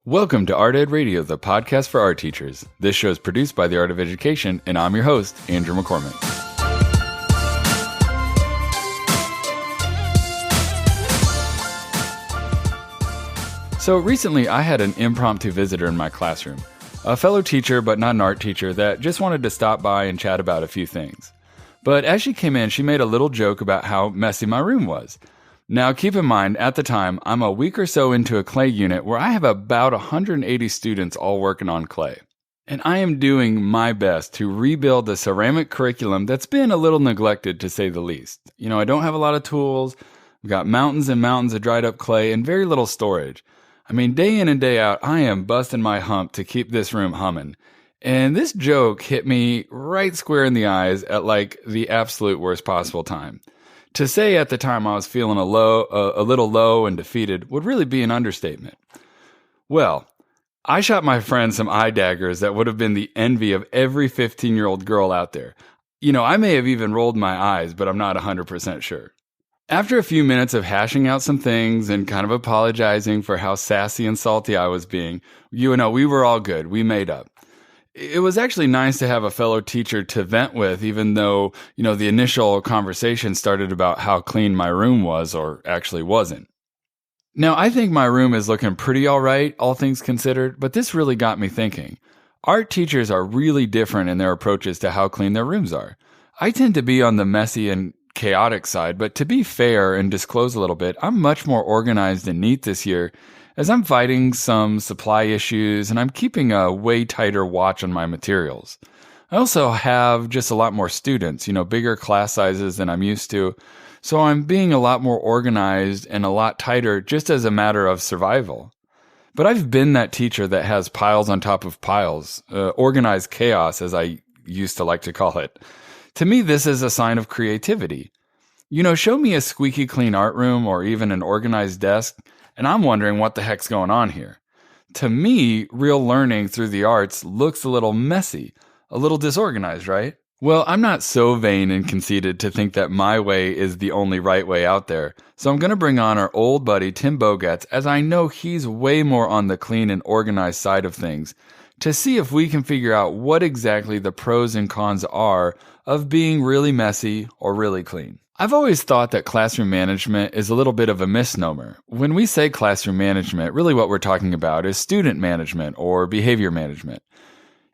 Welcome to Art Ed Radio, the podcast for art teachers. This show is produced by the Art of Education, and I'm your host, Andrew McCormick. So recently, I had an impromptu visitor in my classroom, a fellow teacher but not an art teacher that just wanted to stop by and chat about a few things. But as she came in, she made a little joke about how messy my room was. Now, keep in mind, at the time, I'm a week or so into a clay unit where I have about 180 students all working on clay. And I am doing my best to rebuild the ceramic curriculum that's been a little neglected, to say the least. I don't have a lot of tools. We've got mountains and mountains of dried up clay and very little storage. Day in and day out, I am busting my hump to keep this room humming. And this joke hit me right square in the eyes at the absolute worst possible time. To say at the time I was feeling a little low and defeated would really be an understatement. Well, I shot my friend some eye daggers that would have been the envy of every 15-year-old girl out there. I may have even rolled my eyes, but I'm not 100% sure. After a few minutes of hashing out some things and kind of apologizing for how sassy and salty I was being, we were all good. We made up. It was actually nice to have a fellow teacher to vent with, even though, the initial conversation started about how clean my room was or actually wasn't. Now, I think my room is looking pretty all right, all things considered, but this really got me thinking. Art teachers are really different in their approaches to how clean their rooms are. I tend to be on the messy and chaotic side, but to be fair and disclose a little bit, I'm much more organized and neat this year, as I'm fighting some supply issues and I'm keeping a way tighter watch on my materials. I also have just a lot more students, bigger class sizes than I'm used to. So I'm being a lot more organized and a lot tighter just as a matter of survival. But I've been that teacher that has piles on top of piles, organized chaos, as I used to like to call it. To me, this is a sign of creativity. Show me a squeaky clean art room or even an organized desk, and I'm wondering what the heck's going on here. To me, real learning through the arts looks a little messy, a little disorganized, right? Well, I'm not so vain and conceited to think that my way is the only right way out there, so I'm going to bring on our old buddy Tim Bogatz, as I know he's way more on the clean and organized side of things, to see if we can figure out what exactly the pros and cons are of being really messy or really clean. I've always thought that classroom management is a little bit of a misnomer. When we say classroom management, really what we're talking about is student management or behavior management.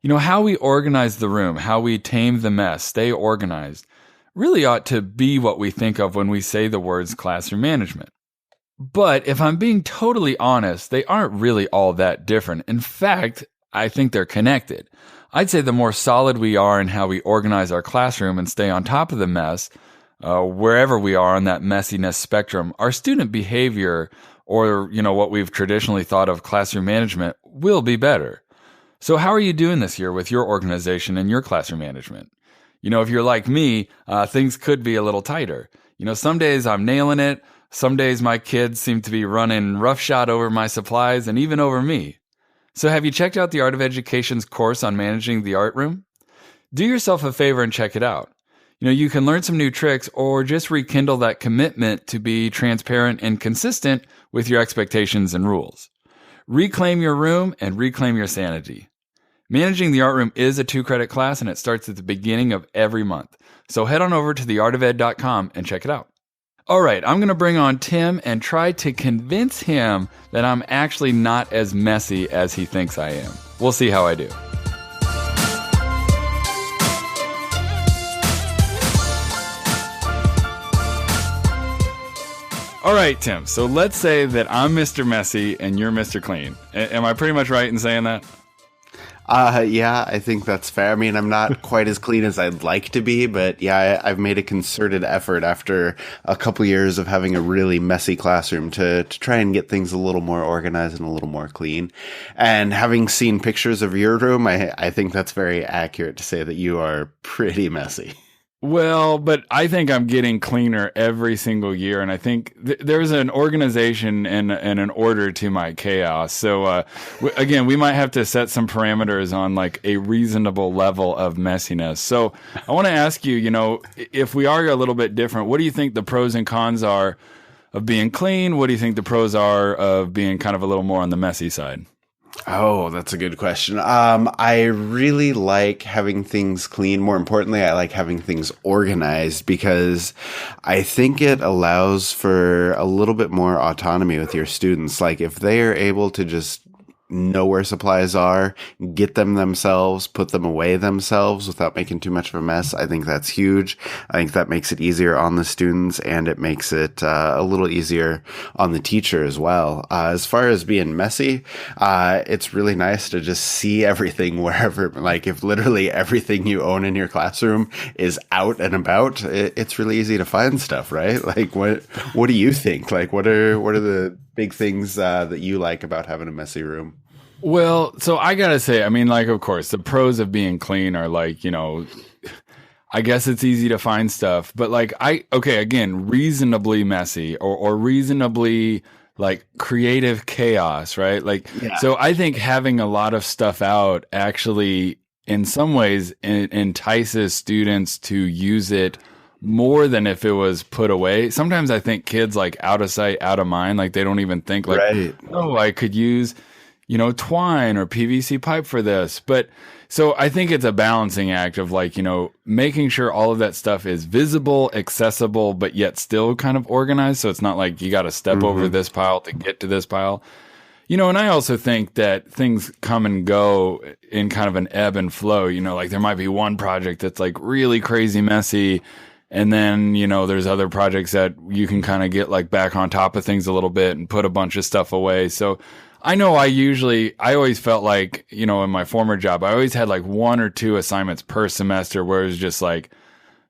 How we organize the room, how we tame the mess, stay organized, really ought to be what we think of when we say the words classroom management. But if I'm being totally honest, they aren't really all that different. In fact, I think they're connected. I'd say the more solid we are in how we organize our classroom and stay on top of the mess, wherever we are on that messiness spectrum, our student behavior, or what we've traditionally thought of classroom management, will be better. So how are you doing this year with your organization and your classroom management? If you're like me, things could be a little tighter. Some days I'm nailing it. Some days my kids seem to be running roughshod over my supplies and even over me. So have you checked out the Art of Education's course on managing the art room? Do yourself a favor and check it out. You can learn some new tricks or just rekindle that commitment to be transparent and consistent with your expectations and rules. Reclaim your room and reclaim your sanity. Managing the art room is a 2-credit class, and it starts at the beginning of every month. So head on over to theartofed.com and check it out. All right, I'm going to bring on Tim and try to convince him that I'm actually not as messy as he thinks I am. We'll see how I do. All right, Tim, so let's say that I'm Mr. Messy and you're Mr. Clean. Am I pretty much right in saying that? Yeah, I think that's fair. I'm not quite as clean as I'd like to be, but yeah, I've made a concerted effort after a couple years of having a really messy classroom to try and get things a little more organized and a little more clean. And having seen pictures of your room, I think that's very accurate to say that you are pretty messy. Well, but I think I'm getting cleaner every single year, and I think there's an organization and an order to my chaos. So, again, we might have to set some parameters on a reasonable level of messiness. So I want to ask you, if we are a little bit different, what do you think the pros and cons are of being clean? What do you think the pros are of being kind of a little more on the messy side? Oh, that's a good question. I really like having things clean. More importantly, I like having things organized because I think it allows for a little bit more autonomy with your students. Like if they are able to just know where supplies are, get them themselves, put them away themselves without making too much of a mess. I think that's huge. I think that makes it easier on the students and it makes it a little easier on the teacher as well. As far as being messy, it's really nice to just see everything wherever, like if literally everything you own in your classroom is out and about, it's really easy to find stuff, right? Like what do you think? Like what are the big things that you like about having a messy room? Well, so I gotta say, I mean, like, of course, the pros of being clean are like, I guess it's easy to find stuff, but like, again, reasonably messy or reasonably like creative chaos, right? Like, yeah. So I think having a lot of stuff out actually, in some ways, entices students to use it more than if it was put away. Sometimes I think kids like out of sight, out of mind, like they don't even think like, right. Oh, I could use twine or PVC pipe for this. But so I think it's a balancing act of like, making sure all of that stuff is visible, accessible, but yet still kind of organized. So it's not like you got to step over this pile to get to this pile. And I also think that things come and go in kind of an ebb and flow. Like there might be one project that's like really crazy messy. And then, there's other projects that you can kind of get like back on top of things a little bit and put a bunch of stuff away. So I know I always felt like, in my former job, I always had like 1 or 2 assignments per semester where it was just like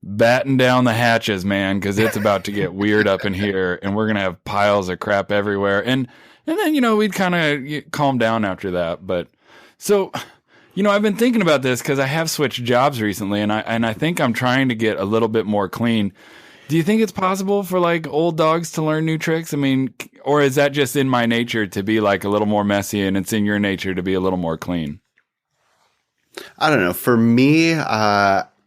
batten down the hatches, man, because it's about to get weird up in here and we're going to have piles of crap everywhere. And then, we'd kind of calm down after that. But so, I've been thinking about this because I have switched jobs recently and I think I'm trying to get a little bit more clean. Do you think it's possible for like old dogs to learn new tricks? I mean, or is that just in my nature to be like a little more messy and it's in your nature to be a little more clean? I don't know. For me,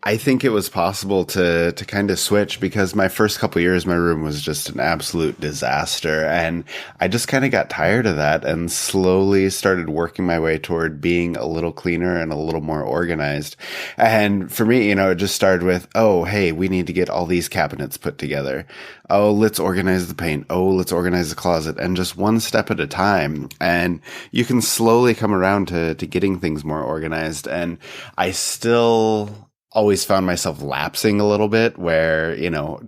I think it was possible to kind of switch because my first couple of years, my room was just an absolute disaster. And I just kind of got tired of that and slowly started working my way toward being a little cleaner and a little more organized. And for me, it just started with, oh, hey, we need to get all these cabinets put together. Oh, let's organize the paint. Oh, let's organize the closet, and just one step at a time. And you can slowly come around to getting things more organized. And I still always found myself lapsing a little bit where,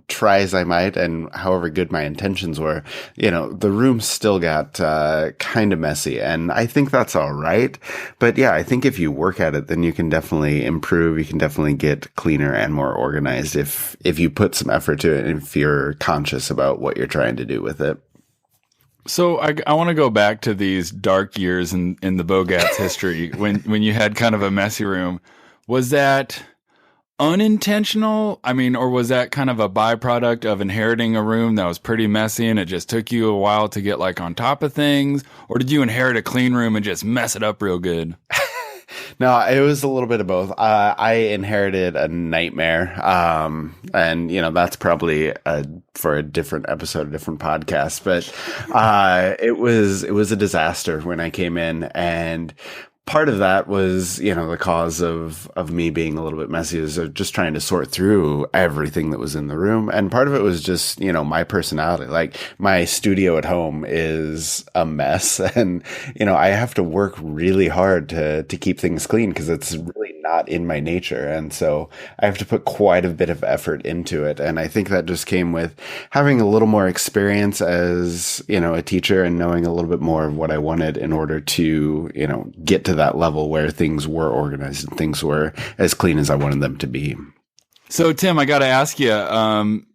try as I might and however good my intentions were, the room still got kind of messy. And I think that's all right. But yeah, I think if you work at it, then you can definitely improve. You can definitely get cleaner and more organized if you put some effort to it and if you're conscious about what you're trying to do with it. So I want to go back to these dark years in the Bogats history when you had kind of a messy room. Was that unintentional? I mean, or was that kind of a byproduct of inheriting a room that was pretty messy and it just took you a while to get like on top of things? Or did you inherit a clean room and just mess it up real good? No, it was a little bit of both. I inherited a nightmare. And that's probably for a different episode, a different podcast, but it was a disaster when I came in, and part of that was, the cause of me being a little bit messy, is just trying to sort through everything that was in the room. And part of it was just, my personality. Like my studio at home is a mess, and, I have to work really hard to keep things clean because it's really not in my nature. And so I have to put quite a bit of effort into it. And I think that just came with having a little more experience as, a teacher and knowing a little bit more of what I wanted in order to, get to that level where things were organized and things were as clean as I wanted them to be. So Tim, I got to ask you,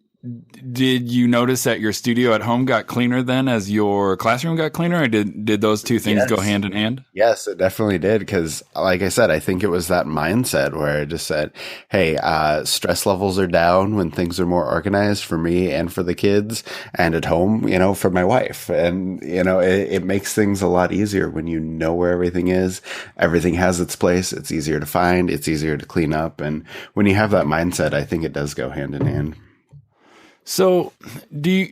did you notice that your studio at home got cleaner then as your classroom got cleaner, or did those two things go hand in hand? Yes, it definitely did. Because like I said, I think it was that mindset where I just said, hey, stress levels are down when things are more organized for me and for the kids, and at home, for my wife. And, it makes things a lot easier when you know where everything is. Everything has its place. It's easier to find. It's easier to clean up. And when you have that mindset, I think it does go hand in hand. So do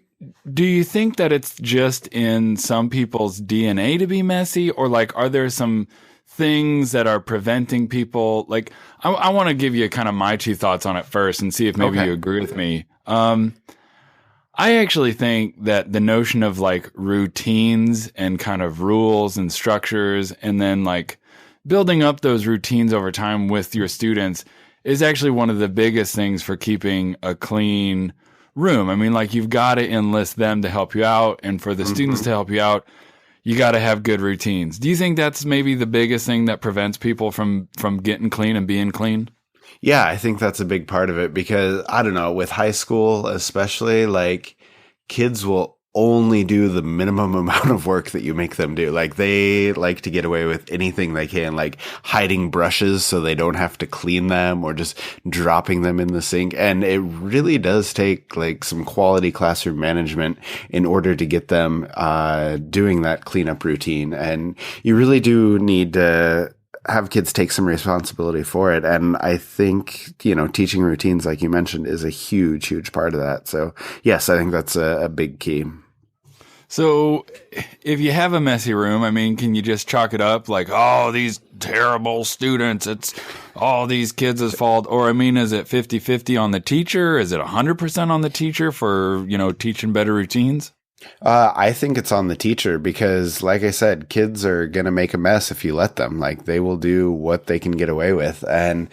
do you think that it's just in some people's DNA to be messy, or like are there some things that are preventing people? Like, I want to give you kind of my two thoughts on it first and see if maybe you agree with me. I actually think that the notion of like routines and kind of rules and structures, and then like building up those routines over time with your students is actually one of the biggest things for keeping a clean room. I mean, like you've got to enlist them to help you out, and for the students to help you out, you got to have good routines. Do you think that's maybe the biggest thing that prevents people from getting clean and being clean? Yeah, I think that's a big part of it because I don't know, with high school especially, like kids will only do the minimum amount of work that you make them do. Like they like to get away with anything they can, like hiding brushes so they don't have to clean them or just dropping them in the sink. And it really does take like some quality classroom management in order to get them doing that cleanup routine. And you really do need to have kids take some responsibility for it. And I think, teaching routines, like you mentioned, is a huge, huge part of that. So yes, I think that's a big key. So if you have a messy room, I mean, can you just chalk it up like, oh, these terrible students, it's all these kids' fault? Or, I mean, is it 50-50 on the teacher? Is it 100% on the teacher for, teaching better routines? I think it's on the teacher because, like I said, kids are going to make a mess if you let them. Like, they will do what they can get away with. And,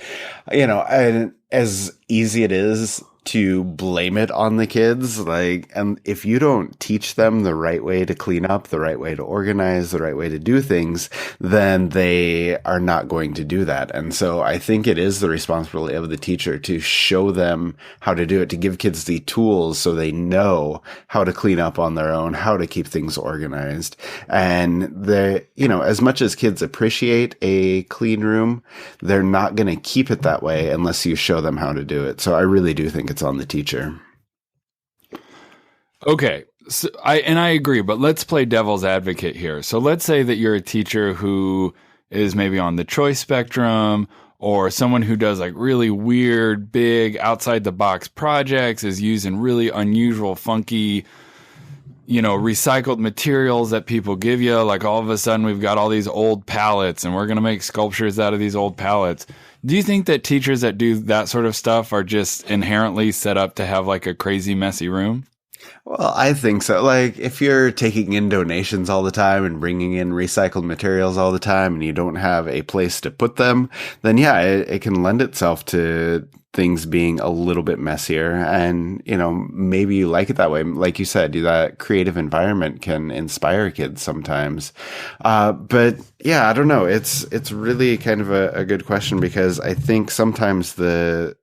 and as easy it is to blame it on the kids, and if you don't teach them the right way to clean up, the right way to organize, the right way to do things, then they are not going to do that. And so I think it is the responsibility of the teacher to show them how to do it, to give kids the tools so they know how to clean up on their own, how to keep things organized. And as much as kids appreciate a clean room, they're not going to keep it that way unless you show them how to do it. So I really do think it's on the teacher. Okay. So I agree, but let's play devil's advocate here. So let's say that you're a teacher who is maybe on the choice spectrum, or someone who does like really weird, big, outside the box projects, is using really unusual, funky, recycled materials that people give you. Like all of a sudden we've got all these old pallets and we're going to make sculptures out of these old pallets. Do you think that teachers that do that sort of stuff are just inherently set up to have like a crazy, messy room? Well, I think so. Like, if you're taking in donations all the time and bringing in recycled materials all the time and you don't have a place to put them, then yeah, it can lend itself to things being a little bit messier. And, maybe you like it that way. Like you said, that creative environment can inspire kids sometimes. But yeah, I don't know. It's really kind of a good question because I think sometimes the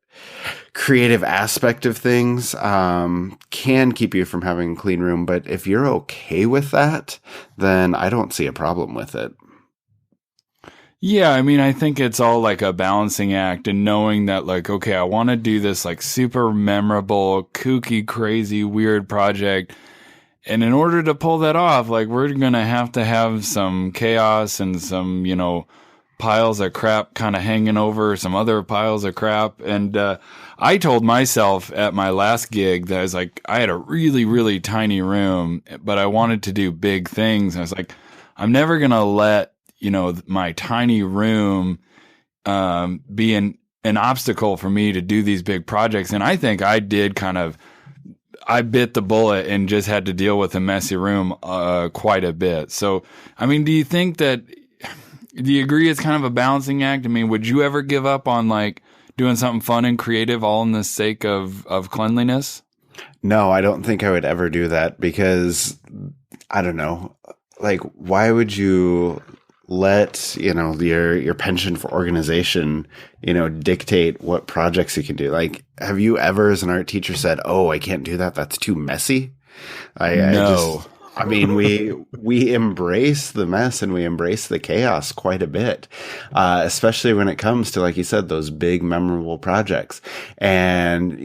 creative aspect of things can keep you from having a clean room. But if you're okay with that, then I don't see a problem with it. Yeah, I mean, I think it's all like a balancing act, and knowing that like, okay, I want to do this like super memorable, kooky, crazy, weird project. And in order to pull that off, like we're going to have some chaos and some, piles of crap kind of hanging over some other piles of crap. And I told myself at my last gig that I was like, I had a really, really tiny room, but I wanted to do big things. And I was like, I'm never going to let, my tiny room be an obstacle for me to do these big projects. And I think I bit the bullet and just had to deal with a messy room quite a bit. So, I mean, do you agree it's kind of a balancing act? I mean, would you ever give up on like doing something fun and creative all in the sake of cleanliness? No, I don't think I would ever do that because I don't know. Like, why would you let, your penchant for organization, dictate what projects you can do? Like, have you ever as an art teacher said, oh, I can't do that, that's too messy? No. I mean, we embrace the mess and we embrace the chaos quite a bit, especially when it comes to, like you said, those big memorable projects. And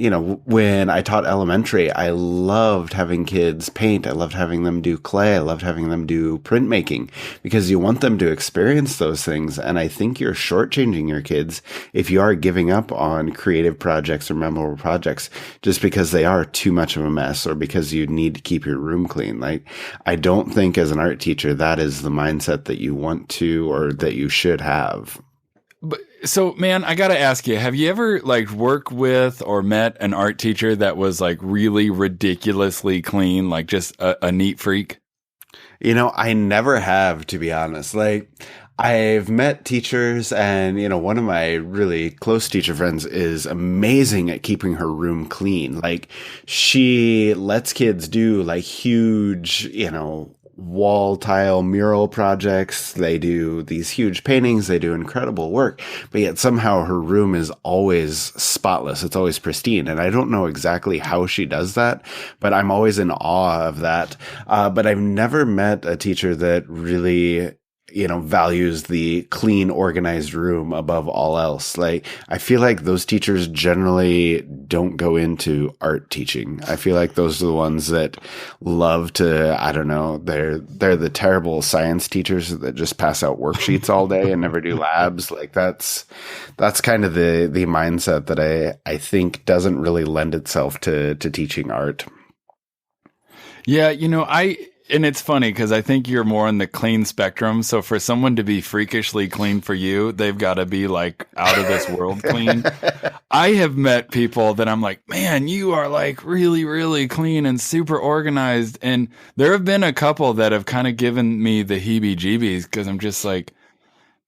when I taught elementary, I loved having kids paint. I loved having them do clay. I loved having them do printmaking because you want them to experience those things. And I think you're shortchanging your kids if you are giving up on creative projects or memorable projects just because they are too much of a mess or because you need to keep your room clean. Like, I don't think as an art teacher, that is the mindset that you want to, or that you should have. But so, man, I got to ask you, have you ever worked with or met an art teacher that was really ridiculously clean, like just a neat freak? I never have, to be honest. I've met teachers, and one of my really close teacher friends is amazing at keeping her room clean. She lets kids do huge, wall tile mural projects. They do these huge paintings. They do incredible work, but yet somehow her room is always spotless. It's always pristine. And I don't know exactly how she does that, but I'm always in awe of that. But I've never met a teacher that really values the clean, organized room above all else. I feel like those teachers generally don't go into art teaching. I feel like those are the ones that love to, I don't know, they're the terrible science teachers that just pass out worksheets all day and never do labs. That's kind of the mindset that I think doesn't really lend itself to teaching art. Yeah, and it's funny because I think you're more on the clean spectrum. So for someone to be freakishly clean for you, they've got to be out of this world clean. I have met people that I'm like, man, you are really, really clean and super organized. And there have been a couple that have kind of given me the heebie-jeebies because I'm just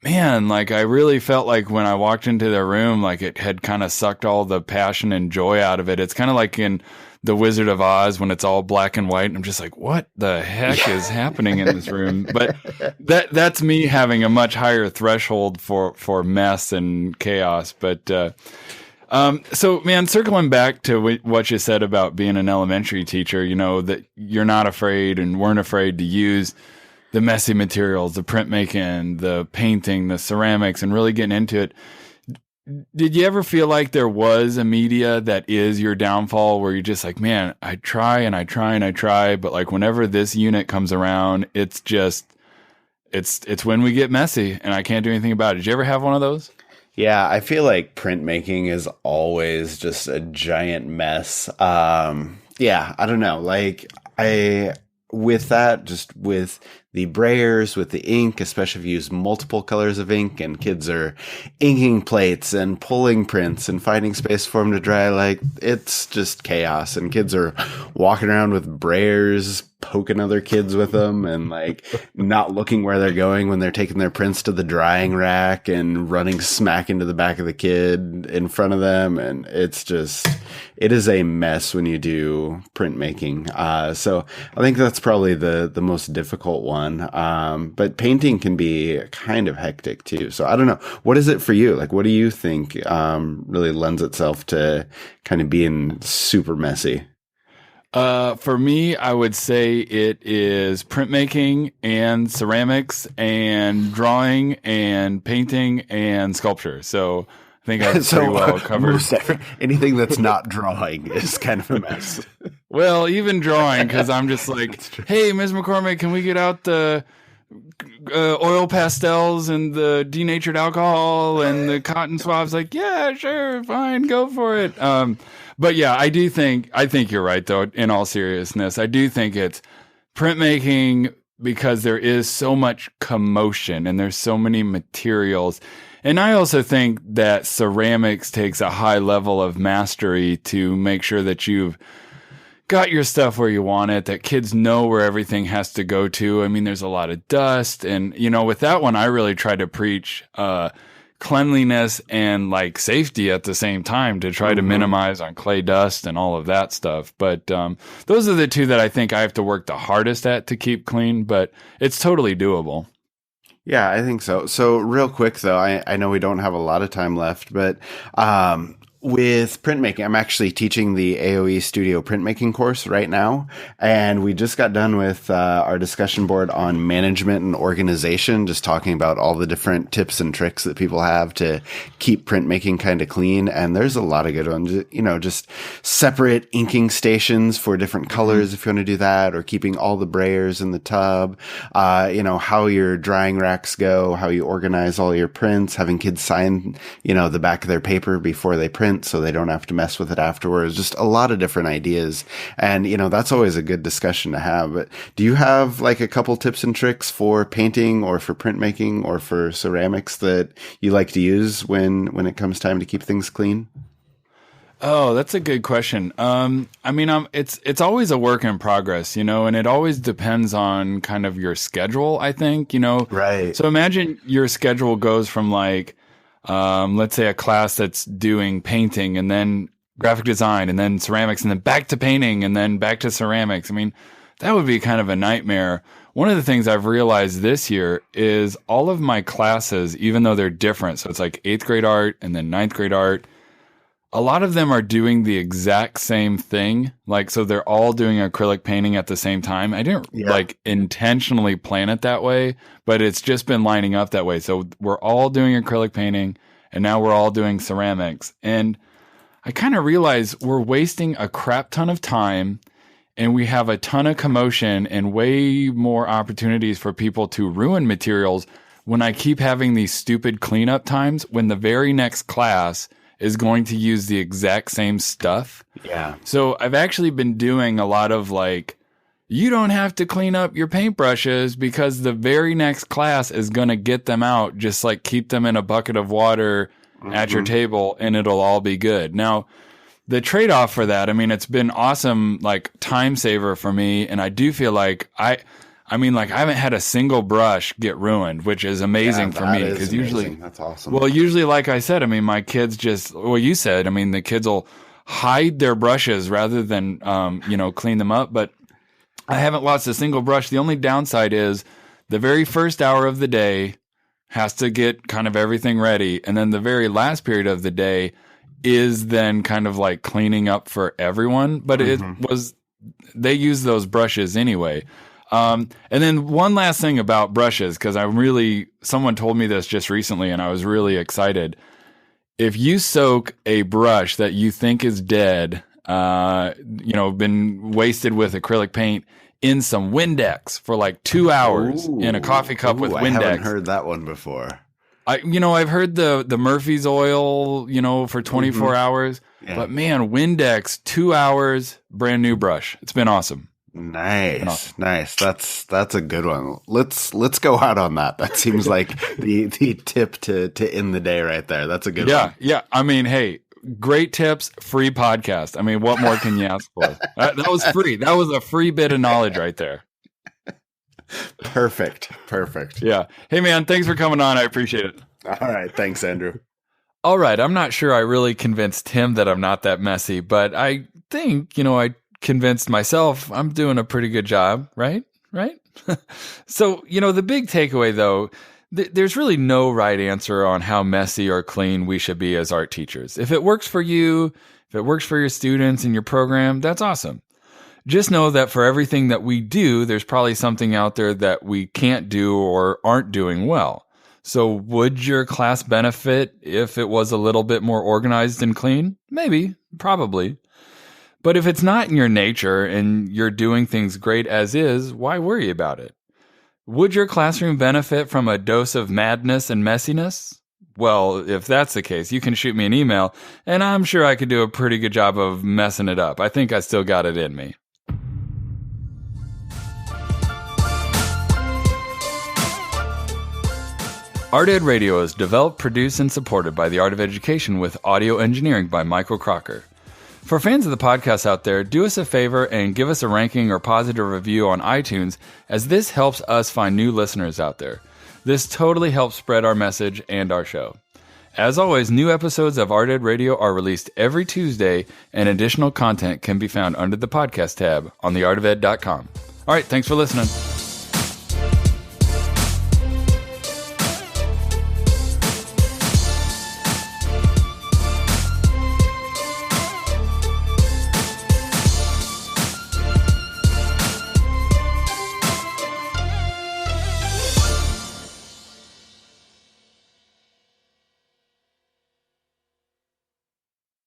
man, I really felt like when I walked into their room, it had kind of sucked all the passion and joy out of it. It's kind of like in The Wizard of Oz when it's all black and white. And I'm just what the heck is happening in this room? But that's me having a much higher threshold for mess and chaos. But, so man, circling back to what you said about being an elementary teacher, that you're not afraid and weren't afraid to use the messy materials, the printmaking, the painting, the ceramics, and really getting into it. Did you ever feel like there was a media that is your downfall where you're just man, I try and I try and I try, but whenever this unit comes around, it's when we get messy and I can't do anything about it. Did you ever have one of those? Yeah, I feel like printmaking is always just a giant mess. Yeah, I don't know. With that, just with the brayers, with the ink, especially if you use multiple colors of ink and kids are inking plates and pulling prints and finding space for them to dry, it's just chaos. And kids are walking around with brayers, poking other kids with them and not looking where they're going when they're taking their prints to the drying rack and running smack into the back of the kid in front of them. And it is a mess when you do printmaking. So I think that's probably the most difficult one. But painting can be kind of hectic too. So I don't know. What is it for you? What do you think really lends itself to kind of being super messy? For me, I would say it is printmaking and ceramics and drawing and painting and sculpture. So I think I've pretty well covered. Anything that's not drawing is kind of a mess. Well, even drawing, because I'm just hey, Ms. McCormick, can we get out the oil pastels and the denatured alcohol and the cotton swabs? Yeah, sure, fine, go for it. But yeah, I think you're right, though, in all seriousness. I do think it's printmaking because there is so much commotion and there's so many materials. And I also think that ceramics takes a high level of mastery to make sure that you've got your stuff where you want it, that kids know where everything has to go to. I mean, there's a lot of dust. And, with that one, I really try to preach cleanliness and safety at the same time to try to minimize on clay dust and all of that stuff. But those are the two that I think I have to work the hardest at to keep clean, but it's totally doable. Yeah, I think so. So real quick though, I know we don't have a lot of time left, but with printmaking, I'm actually teaching the AOE Studio printmaking course right now. And we just got done with our discussion board on management and organization, just talking about all the different tips and tricks that people have to keep printmaking kind of clean. And there's a lot of good ones, just separate inking stations for different colors if you want to do that, or keeping all the brayers in the tub, how your drying racks go, how you organize all your prints, having kids sign, the back of their paper before they print, so they don't have to mess with it afterwards. Just a lot of different ideas. And, that's always a good discussion to have. But do you have like a couple tips and tricks for painting or for printmaking or for ceramics that you like to use when it comes time to keep things clean? Oh, that's a good question. It's always a work in progress, and it always depends on kind of your schedule, I think, Right. So imagine your schedule goes from like, let's say a class that's doing painting and then graphic design and then ceramics and then back to painting and then back to ceramics. I mean, that would be kind of a nightmare. One of the things I've realized this year is all of my classes, even though they're different, so it's like 8th grade art and then 9th grade art, a lot of them are doing the exact same thing. Like, so they're all doing acrylic painting at the same time. I didn't intentionally plan it that way, but it's just been lining up that way. So we're all doing acrylic painting and now we're all doing ceramics. And I kind of realize we're wasting a crap ton of time and we have a ton of commotion and way more opportunities for people to ruin materials when I keep having these stupid cleanup times when the very next class is going to use the exact same stuff. Yeah. So I've actually been doing a lot of like, you don't have to clean up your paintbrushes because the very next class is going to get them out. Just like keep them in a bucket of water at your table and it'll all be good. Now, the trade-off for that, it's been awesome, like time saver for me. And I do feel like I haven't had a single brush get ruined, which is amazing for me. Because usually, that's awesome. Well, usually, like I said, my kids you said, the kids will hide their brushes rather than, clean them up. But I haven't lost a single brush. The only downside is the very first hour of the day has to get kind of everything ready. And then the very last period of the day is then kind of like cleaning up for everyone. But they use those brushes anyway. And then one last thing about brushes, because someone told me this just recently and I was really excited. If you soak a brush that you think is dead, been wasted with acrylic paint in some Windex for like 2 hours in a coffee cup with Windex. I haven't heard that one before. I've heard the Murphy's oil, for 24 hours, but man, Windex, 2 hours, brand new brush. It's been awesome. Nice. That's a good one. Let's go out on that. That seems like the tip to end the day right there. That's a good one. Yeah. Hey, great tips, free podcast. What more can you ask for? That was free. That was a free bit of knowledge right there. Perfect. Yeah. Hey man, thanks for coming on. I appreciate it. All right. Thanks, Andrew. All right. I'm not sure I really convinced him that I'm not that messy, but I think, I convinced myself I'm doing a pretty good job, right? So, the big takeaway though, there's really no right answer on how messy or clean we should be as art teachers. If it works for you, if it works for your students in your program, that's awesome. Just know that for everything that we do, there's probably something out there that we can't do or aren't doing well. So would your class benefit if it was a little bit more organized and clean? Maybe, probably. But if it's not in your nature and you're doing things great as is, why worry about it? Would your classroom benefit from a dose of madness and messiness? Well, if that's the case, you can shoot me an email, and I'm sure I could do a pretty good job of messing it up. I think I still got it in me. Art Ed Radio is developed, produced, and supported by the Art of Education with audio engineering by Michael Crocker. For fans of the podcast out there, do us a favor and give us a ranking or positive review on iTunes, as this helps us find new listeners out there. This totally helps spread our message and our show. As always, new episodes of Art Ed Radio are released every Tuesday, and additional content can be found under the podcast tab on theartofed.com. All right, thanks for listening.